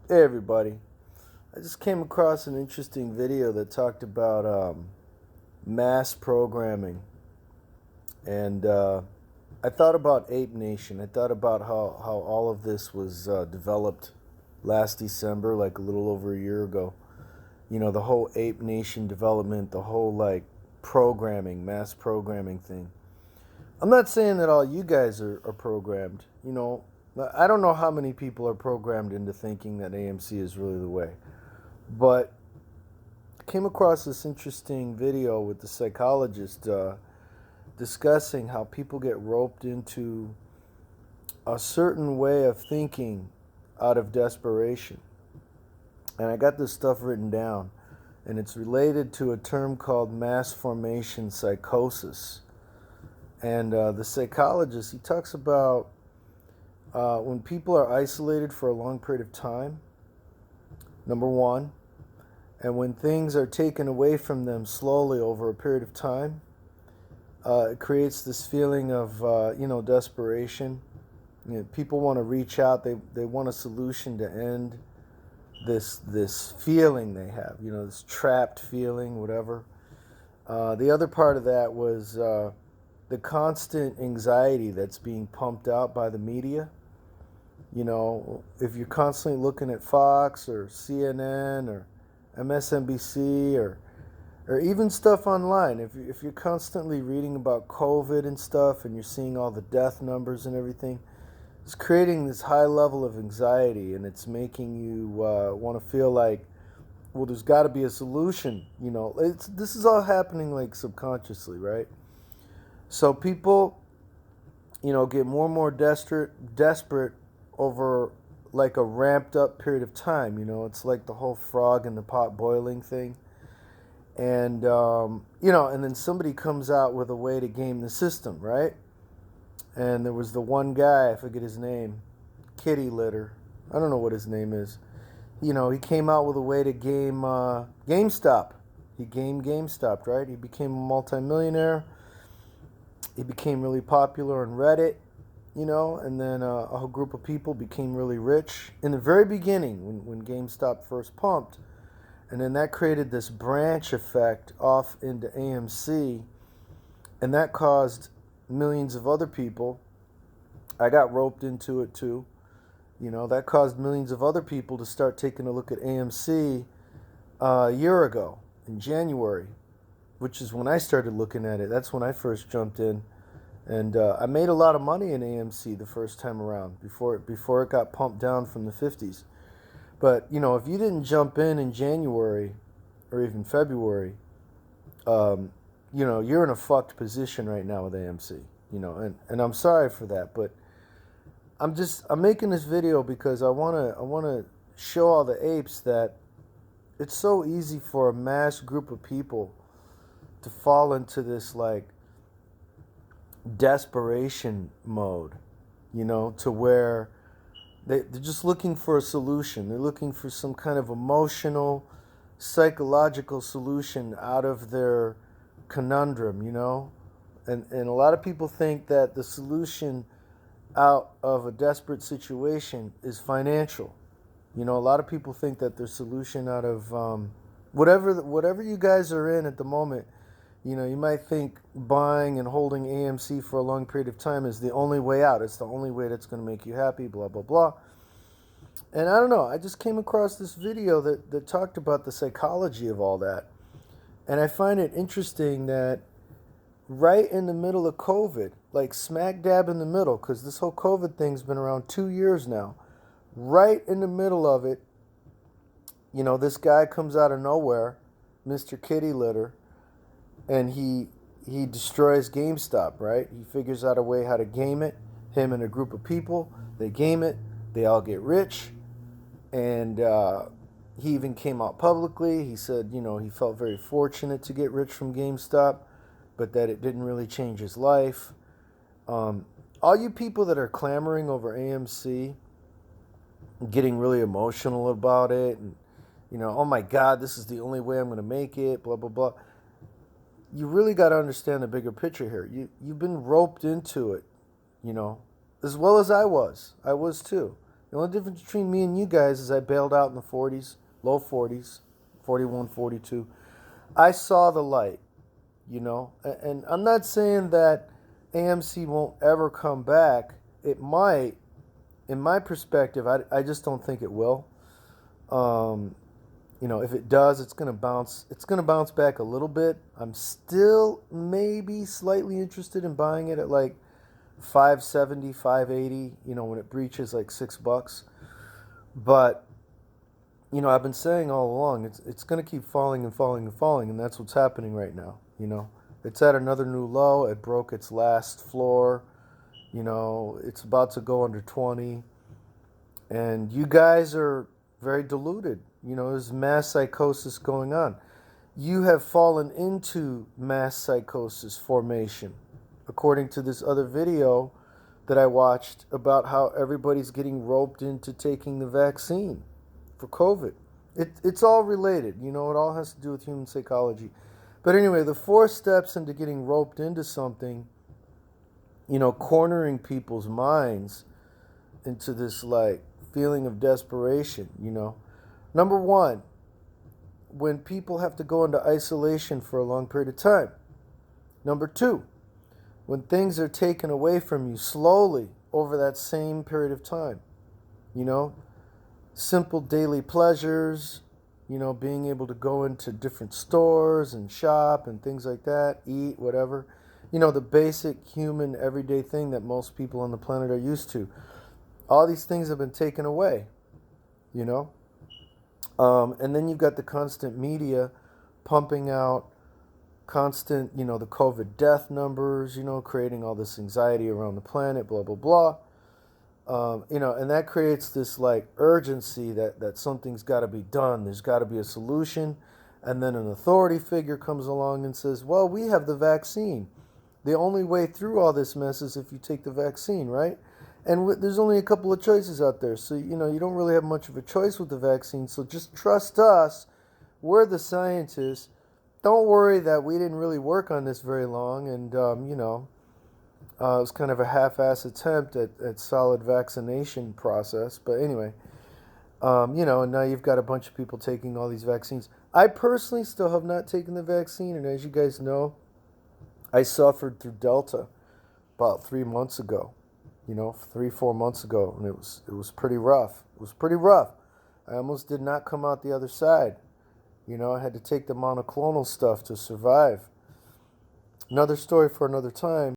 Hey everybody. I just came across an interesting video that talked about mass programming. And I thought about Ape Nation. I thought about how all of this was developed last December, like a little over a year ago. You know, the whole Ape Nation development, the whole like programming, mass programming thing. I'm not saying that all you guys are programmed. I don't know how many people are programmed into thinking that AMC is really the way. But I came across this interesting video with the psychologist discussing how people get roped into a certain way of thinking out of desperation. And I got this stuff written down, and it's related to a term called mass formation psychosis. And the psychologist, he talks about when people are isolated for a long period of time, number one, and when things are taken away from them slowly over a period of time, it creates this feeling of, desperation. People want to reach out. They want a solution to end this feeling they have, this trapped feeling, whatever. The other part of that was the constant anxiety that's being pumped out by the media. If you're constantly looking at Fox or CNN or MSNBC or even stuff online, if you're constantly reading about COVID and stuff and you're seeing all the death numbers and everything, it's creating this high level of anxiety, and it's making you want to feel like, well, there's got to be a solution. This is all happening like subconsciously, right? So people, get more and more desperate over like a ramped up period of time. It's like the whole frog in the pot boiling thing. And, and then somebody comes out with a way to game the system, right? And there was the one guy, I forget his name, Kitty Litter. I don't know what his name is. He came out with a way to game GameStop. He gamed GameStop, right? He became a multimillionaire. He became really popular on Reddit, and then a whole group of people became really rich in the very beginning when GameStop first pumped. And then that created this branch effect off into AMC, and that caused millions of other people. I got roped into it too. That caused millions of other people to start taking a look at AMC a year ago in January, which is when I started looking at it. That's when I first jumped in. And I made a lot of money in AMC the first time around before it got pumped down from the 50s. But, if you didn't jump in January or even February, you're in a fucked position right now with AMC, and I'm sorry for that. But I'm making this video because I want to show all the apes that it's so easy for a mass group of people to fall into this like desperation mode, to where they're just looking for a solution. They're looking for some kind of emotional, psychological solution out of their conundrum, And a lot of people think that the solution out of a desperate situation is financial. A lot of people think that their solution out of whatever you guys are in at the moment, you might think buying and holding AMC for a long period of time is the only way out. It's the only way that's going to make you happy, blah, blah, blah. And I don't know. I just came across this video that talked about the psychology of all that. And I find it interesting that right in the middle of COVID, like smack dab in the middle, because this whole COVID thing's been around 2 years now, right in the middle of it, this guy comes out of nowhere, Mr. Kitty Litter, and he destroys GameStop, right? He figures out a way how to game it. Him and a group of people, they game it. They all get rich. And he even came out publicly. He said, he felt very fortunate to get rich from GameStop, but that it didn't really change his life. All you people that are clamoring over AMC, getting really emotional about it, and, oh my God, this is the only way I'm going to make it, blah, blah, blah. You really got to understand the bigger picture here. You've been roped into it, as well as I was. I was too. The only difference between me and you guys is I bailed out in the 40s, low 40s, 41, 42. I saw the light, you know. And I'm not saying that AMC won't ever come back. It might. In my perspective, I just don't think it will. Um, you know, if it does, it's gonna bounce. It's gonna bounce back a little bit. I'm still maybe slightly interested in buying it at like 570, 580. You know, when it breaches like $6. But you know, I've been saying all along, it's gonna keep falling and falling and falling, and that's what's happening right now. You know, it's at another new low. It broke its last floor. You know, it's about to go under 20. And you guys are very deluded. You know, there's mass psychosis going on. You have fallen into mass psychosis formation, according to this other video that I watched about how everybody's getting roped into taking the vaccine for COVID. It's all related. You know, it all has to do with human psychology. But anyway, the 4 steps into getting roped into something, you know, cornering people's minds into this like feeling of desperation, you know. Number 1, when people have to go into isolation for a long period of time. Number 2, when things are taken away from you slowly over that same period of time. You know, simple daily pleasures, you know, being able to go into different stores and shop and things like that, eat, whatever. You know, the basic human everyday thing that most people on the planet are used to. All these things have been taken away, you know. And then you've got the constant media pumping out constant, you know, the COVID death numbers, you know, creating all this anxiety around the planet, blah, blah, blah. You know, and that creates this like urgency that something's got to be done. There's got to be a solution. And then an authority figure comes along and says, well, we have the vaccine. The only way through all this mess is if you take the vaccine, right? And there's only a couple of choices out there. So, you know, you don't really have much of a choice with the vaccine. So just trust us. We're the scientists. Don't worry that we didn't really work on this very long. And, you know, it was kind of a half-ass attempt at solid vaccination process. But anyway, you know, and now you've got a bunch of people taking all these vaccines. I personally still have not taken the vaccine. And as you guys know, I suffered through Delta about 3 months ago. You know, 3-4 months ago, and it was pretty rough. It was pretty rough. I almost did not come out the other side. You know, I had to take the monoclonal stuff to survive. Another story for another time.